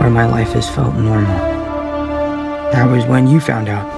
where my life has felt normal. That was when you found out.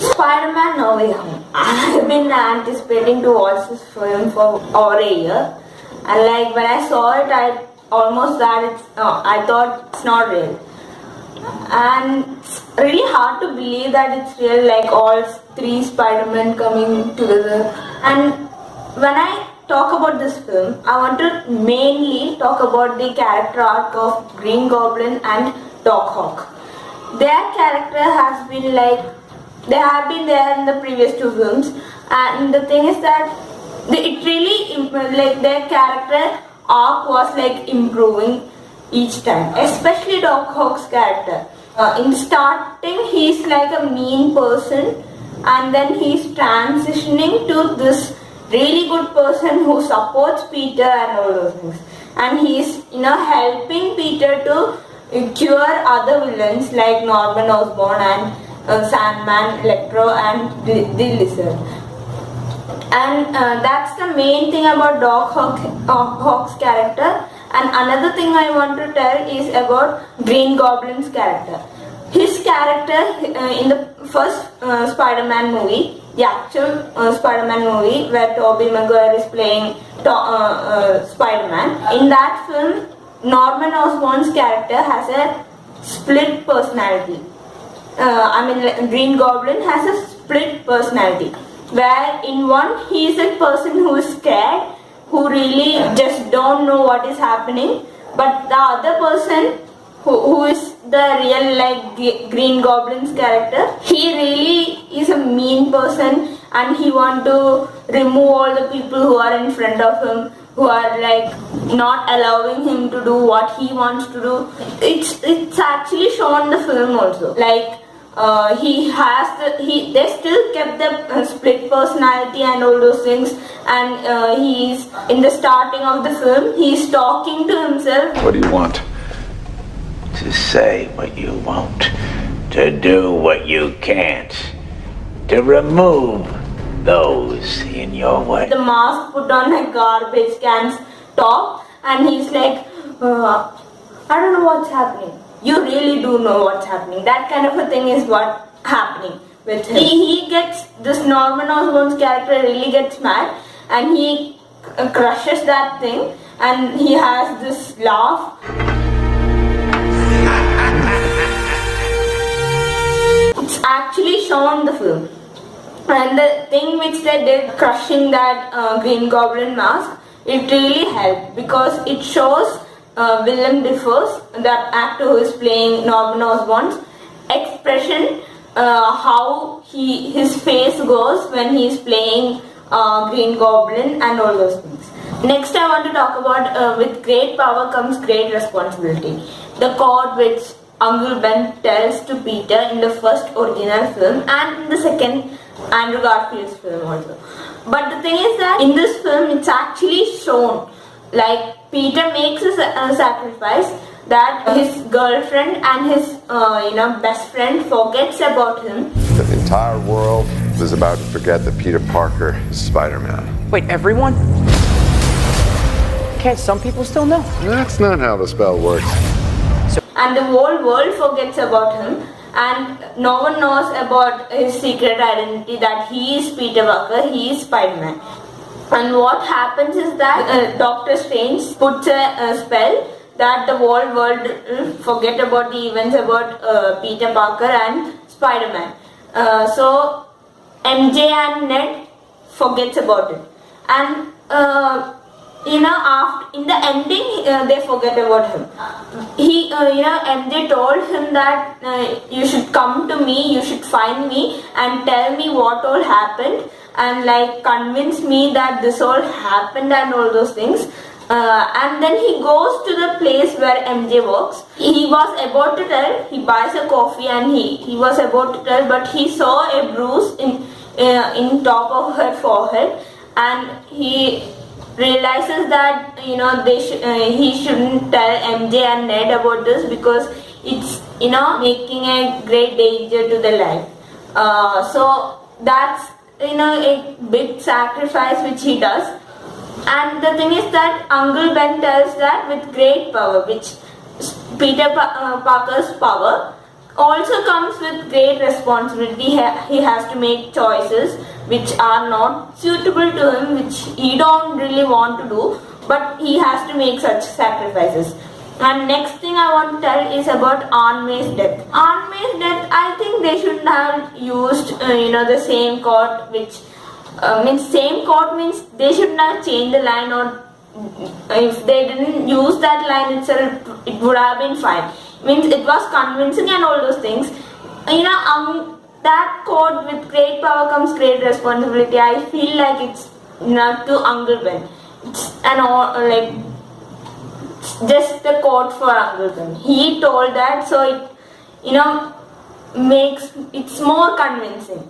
Spider-Man No Way Home. I've been anticipating to watch this film for over a year, and like when I saw it, I thought it's not real, and it's really hard to believe that it's real. Like all three Spider-Men coming together, and when I talk about this film, I want to mainly talk about the character arc of Green Goblin and Doc Ock. Their character has been they have been there in the previous two films, and the thing is that it really their character arc was improving each time, especially Doc Ock's character. In starting, he's like a mean person, and then he's transitioning to this really good person who supports Peter and all those things, and he's helping Peter to cure other villains like Norman Osborn and Sandman, Electro, and the Lizard. And that's the main thing about Doc Ock's character. And another thing I want to tell is about Green Goblin's character. His character in the first Spider-Man movie, the actual Spider-Man movie where Tobey Maguire is playing Spider-Man, in that film, Norman Osborn's character has a split personality. Green Goblin has a split personality, where in one he is a person who is scared, who really just don't know what is happening, but the other person who is the real Green Goblin's character, he really is a mean person, and he want to remove all the people who are in front of him, who are not allowing him to do what he wants to do. It's actually shown in the film also. They still kept the split personality and all those things, and he's in the starting of the film, he's talking to himself. What do you want? To say what you won't, to do what you can't, to remove those in your way. The mask put on a garbage can's top, and he's like, I don't know what's happening. You really do know what's happening. That kind of a thing is what's happening with him. He gets, this Norman Osborn's character really gets mad, and he crushes that thing, and he has this laugh. It's actually shown in the film. And the thing which they did, crushing that Green Goblin mask, it really helped, because it shows Willem Dafoe's, that actor who is playing Norman Osborn's expression, how his face goes when he is playing Green Goblin and all those things. Next I want to talk about with great power comes great responsibility. The quote which Uncle Ben tells to Peter in the first original film and in the second Andrew Garfield's film also. But the thing is that in this film it's actually shown Peter makes a sacrifice that his girlfriend and his best friend forgets about him. The entire world is about to forget that Peter Parker is Spider-Man. Wait, everyone? Can't some people still know? That's not how the spell works. And the whole world forgets about him, and no one knows about his secret identity, that he is Peter Parker, he is Spider-Man. And what happens is that Doctor Strange puts a spell that the whole world forget about the events about Peter Parker and Spider-Man. So MJ and Ned forgets about it, and after in the ending they forget about him. MJ told him that you should come to me, you should find me and tell me what all happened, and convince me that this all happened and all those things. And then he goes to the place where MJ works. He was about to tell, he buys a coffee and he was about to tell, but he saw a bruise in top of her forehead, and he realizes that he shouldn't tell MJ and Ned about this because it's making a great danger to their life. So that's a big sacrifice which he does. And the thing is that Uncle Ben tells that with great power, which Peter Parker's power, also comes with great responsibility. He has to make choices which are not suitable to him, which he don't really want to do, but he has to make such sacrifices. And next thing I want to tell is about Aunt May's death. Aunt May's death, I think they shouldn't have used the same quote, which same quote means they shouldn't have changed the line, or if they didn't use that line itself, it would have been fine. Means it was convincing and all those things. That quote, with great power comes great responsibility, I feel like it's not to Uncle Ben. It's just the quote for Uncle Ben. He told that, so it makes it's more convincing,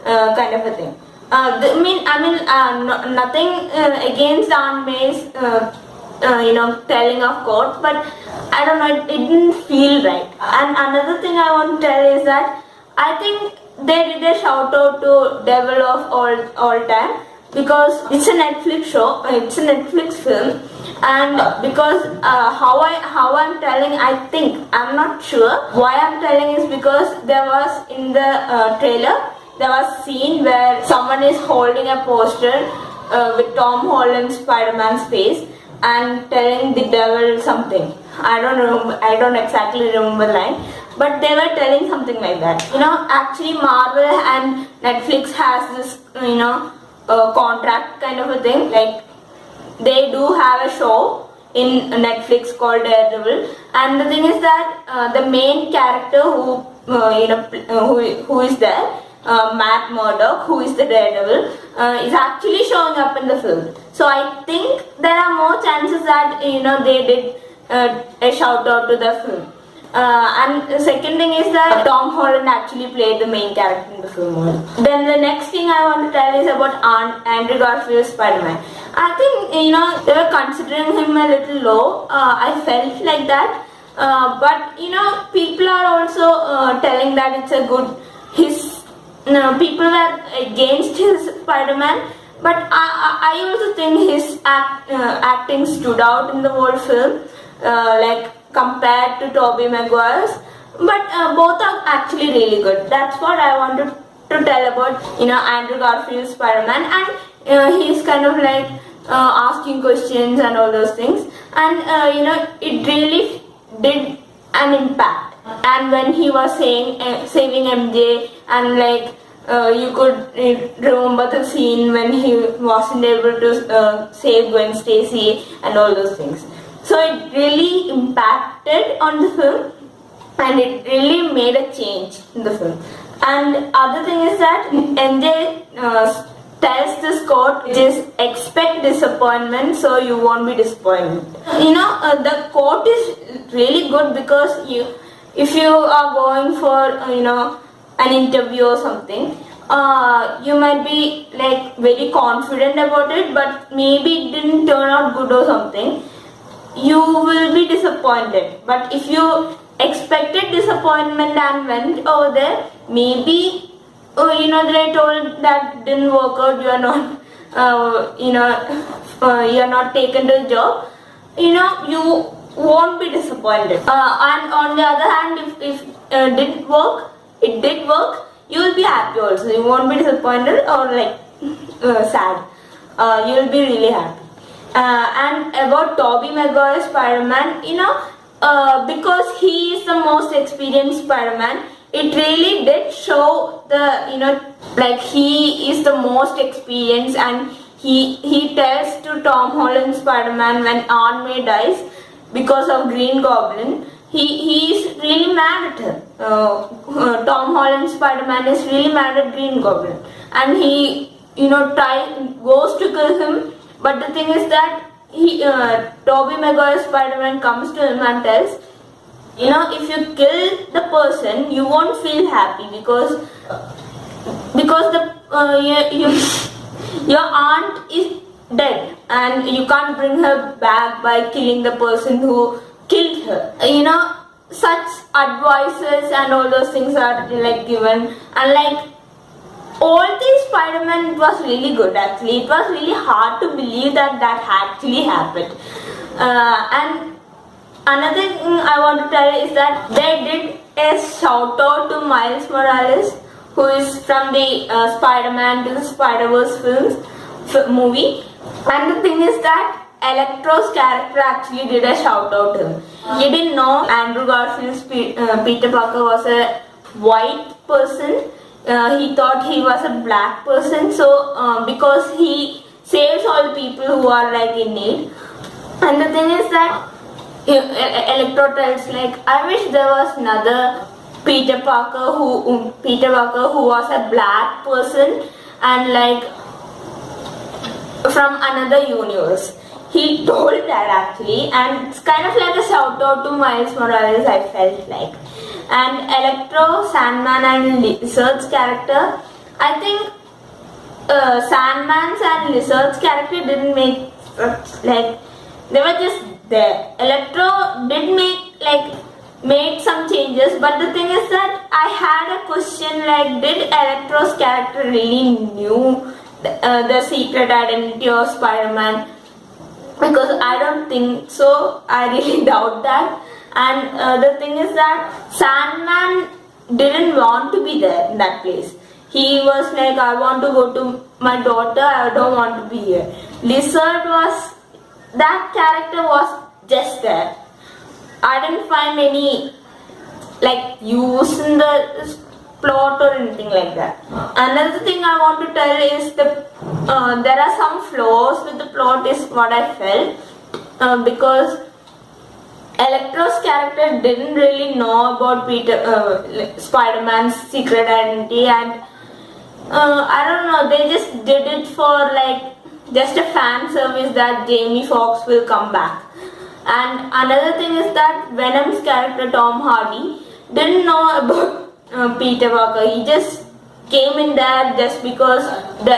kind of a thing. Nothing against Aunt May's telling of quote, but I don't know, it didn't feel right. And another thing I want to tell is that I think they did a shout out to Devil of all time, because it's a Netflix show, it's a Netflix film, and because how I'm telling, I think, I'm not sure why I'm telling is because there was in the trailer, there was a scene where someone is holding a poster with Tom Holland's Spider-Man's face and telling the devil something. I don't exactly remember the line, but they were telling something like that. Actually Marvel and Netflix has this, contract kind of a thing. Like, they do have a show in Netflix called Daredevil, and the thing is that the main character who is there, Matt Murdock, who is the Daredevil, is actually showing up in the film. So I think there are more chances that they did a shout out to the film. And the second thing is that Tom Holland actually played the main character in the film. Then the next thing I want to tell is about Andrew Garfield's Spider-Man. I think they were considering him a little low. I felt like that, but people are also telling that it's a good. People were against his Spider-Man, but I also think his acting stood out in the whole film, like compared to Tobey Maguire's. But both are actually really good. That's what I wanted to tell about Andrew Garfield's Spider-Man, and he's kind of like asking questions and all those things, and it really did an impact. And when he was saving MJ, and like you could remember the scene when he wasn't able to save Gwen Stacy and all those things. So it really impacted on the film, and it really made a change in the film. And other thing is that MJ tells this quote, which is expect disappointment so you won't be disappointed. The quote is really good because if you are going for an interview or something, you might be like very confident about it, but maybe it didn't turn out good or something, you will be disappointed. But if you expected disappointment and went over there, maybe they told that didn't work out, you are not you are not taken to the job, you won't be disappointed. And on the other hand, if it did work, you will be happy also. You won't be disappointed or like sad. You will be really happy. And about Tobey Maguire's Spider-Man, because he is the most experienced Spider-Man, it really did show the like he is the most experienced, and he tells to Tom Holland's Spider-Man when Aunt May dies because of Green Goblin, he is really mad at her. Tom Holland's Spider-Man is really mad at Green Goblin, and he goes to kill him. But the thing is that Tobey Maguire's Spider-Man comes to him and tells, if you kill the person, you won't feel happy because your aunt is dead, and you can't bring her back by killing the person who killed her. Such advices and all those things are like given, and like all these Spider-Man was really good actually. It was really hard to believe that actually happened. And another thing I want to tell is that they did a shout out to Miles Morales, who is from the Spider-Man to the Spider-Verse movie. And the thing is that Electro's character actually did a shout out to him. He didn't know Andrew Garfield's Peter Parker was a white person. He thought he was a black person, so because he saves all the people who are like in need. And the thing is that Electro tells like, I wish there was another Peter Parker who was a black person and like from another universe. He told that actually, and it's kind of like a shout out to Miles Morales, I felt like. And Electro, Sandman and Lizard's character, I think Sandman's and Lizard's character didn't make like, they were just there. Electro did made some changes, but the thing is that I had a question like, did Electro's character really knew the secret identity of Spider-Man? Because I don't think so. I really doubt that. And the thing is that Sandman didn't want to be there in that place. He was like, I want to go to my daughter, I don't want to be here. Lizard that character was just there. I didn't find any like use in the plot or anything like that. Another thing I want to tell is there are some flaws with the plot is what I felt, because Electro's character didn't really know about Spider-Man's secret identity, and I don't know, they just did it for like just a fan service that Jamie Foxx will come back. And another thing is that Venom's character Tom Hardy didn't know about Peter Parker. He just came in there just because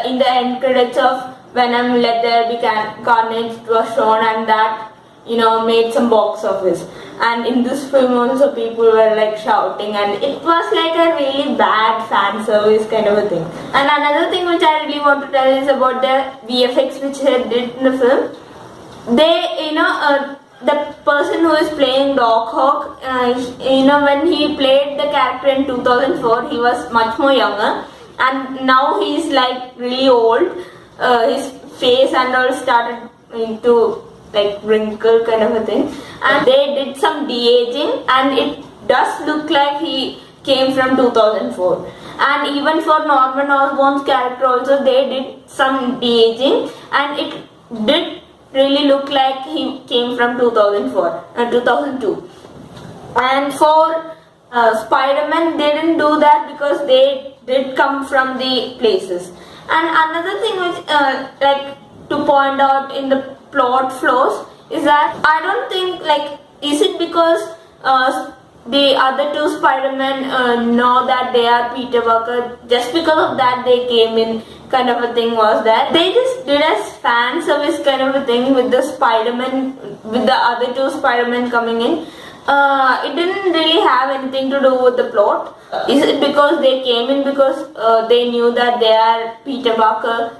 in the end credits of Venom Let There Be Carnage was shown, and that made some box office. And in this film also people were like shouting, and it was like a really bad fan service kind of a thing. And another thing which I really want to tell is about the VFX which they did in the film. They, the person who is playing Doc Ock, when he played the character in 2004, he was much more younger, and now he's like really old. His face and all started to like wrinkle kind of a thing, and they did some de-aging, and it does look like he came from 2004. And even for Norman Osborn's character also they did some de-aging, and it did really look like he came from 2002. And for Spider-Man they didn't do that because they did come from the places. And another thing which like to point out in the plot flaws is that I don't think like, is it because the other two Spider-Men know that they are Peter Parker, just because of that they came in kind of a thing was that they just did a fan service kind of a thing with the Spider-Man, with the other two Spider-Men coming in. It didn't really have anything to do with the plot. Is it because they came in because they knew that they are Peter Parker?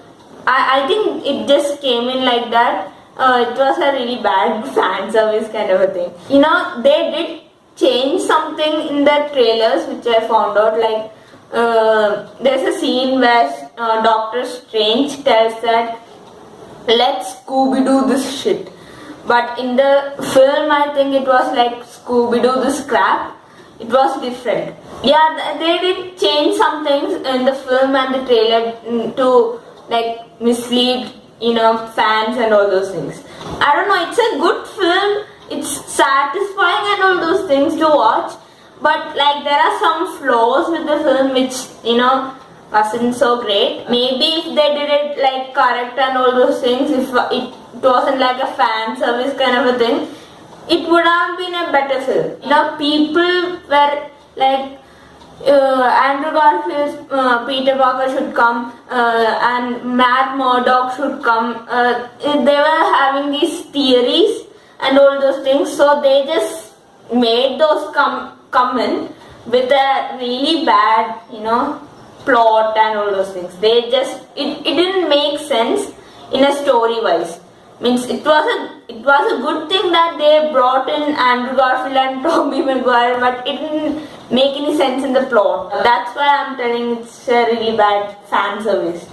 I think it just came in like that. It was a really bad fan service kind of a thing. They did change something in the trailers which I found out, like there's a scene where Doctor Strange tells that let's Scooby-Doo this shit, but in the film I think it was like Scooby-Doo this crap. It was different. Yeah, they did change some things in the film and the trailer to like mislead fans and all those things. I don't know, it's a good film, it's satisfying and all those things to watch, but like there are some flaws with the film which wasn't so great. Maybe if they did it like correct and all those things, if it wasn't like a fan service kind of a thing, it would have been a better film. People were like Andrew Garfield's Peter Parker should come and Matt Murdock should come. They were having these theories and all those things, so they just made those come in with a really bad plot and all those things. They just it didn't make sense in a story wise. Means it was a good thing that they brought in Andrew Garfield and Tobey Maguire, but it didn't make any sense in the plot. That's why I'm telling it's a really bad fan service.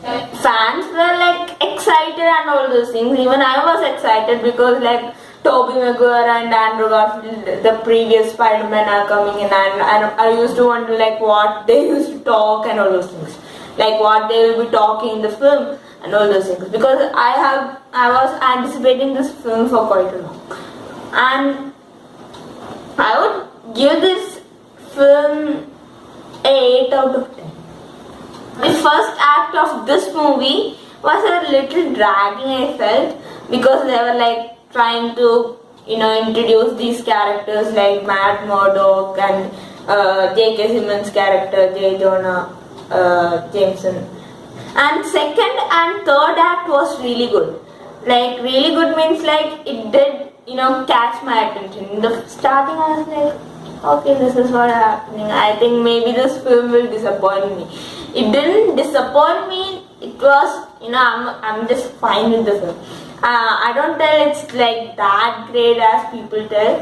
Fans were like excited and all those things. Even I was excited because like Tobey Maguire and Andrew Garfield, the previous Spider-Man are coming in, and I used to wonder like what they used to talk and all those things, like what they will be talking in the film and all those things, because I was anticipating this film for quite a long, and I would give this film 8 out of 10. The first act of this movie was a little dragging, I felt, because they were like trying to introduce these characters like Matt Murdock and J.K. Simmons' character J. Jonah Jameson. And second and third act was really good. Like really good means like it did catch my attention. In the starting I was like, okay, this is what happening. I think maybe this film will disappoint me. It didn't disappoint me. It was I'm just fine with the film. I don't tell it's like that great as people tell.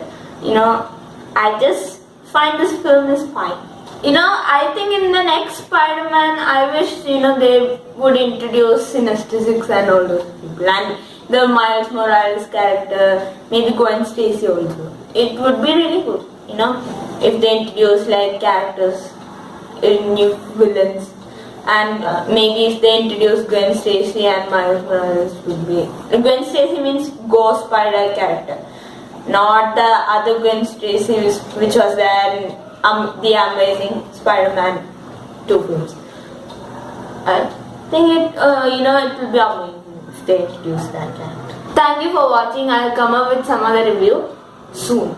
I just find this film is fine. I think in the next Spider-Man, I wish they would introduce synesthetics and all those people, and the Miles Morales character, maybe Gwen Stacy also. It would be really good, if they introduce like characters, new villains, and maybe if they introduce Gwen Stacy and Miles Morales would be. Gwen Stacy means Ghost Spider character, not the other Gwen Stacy which was there in the Amazing Spider-Man 2 films. I think it will be amazing if they introduce that character. Thank you for watching. I'll come up with some other review soon.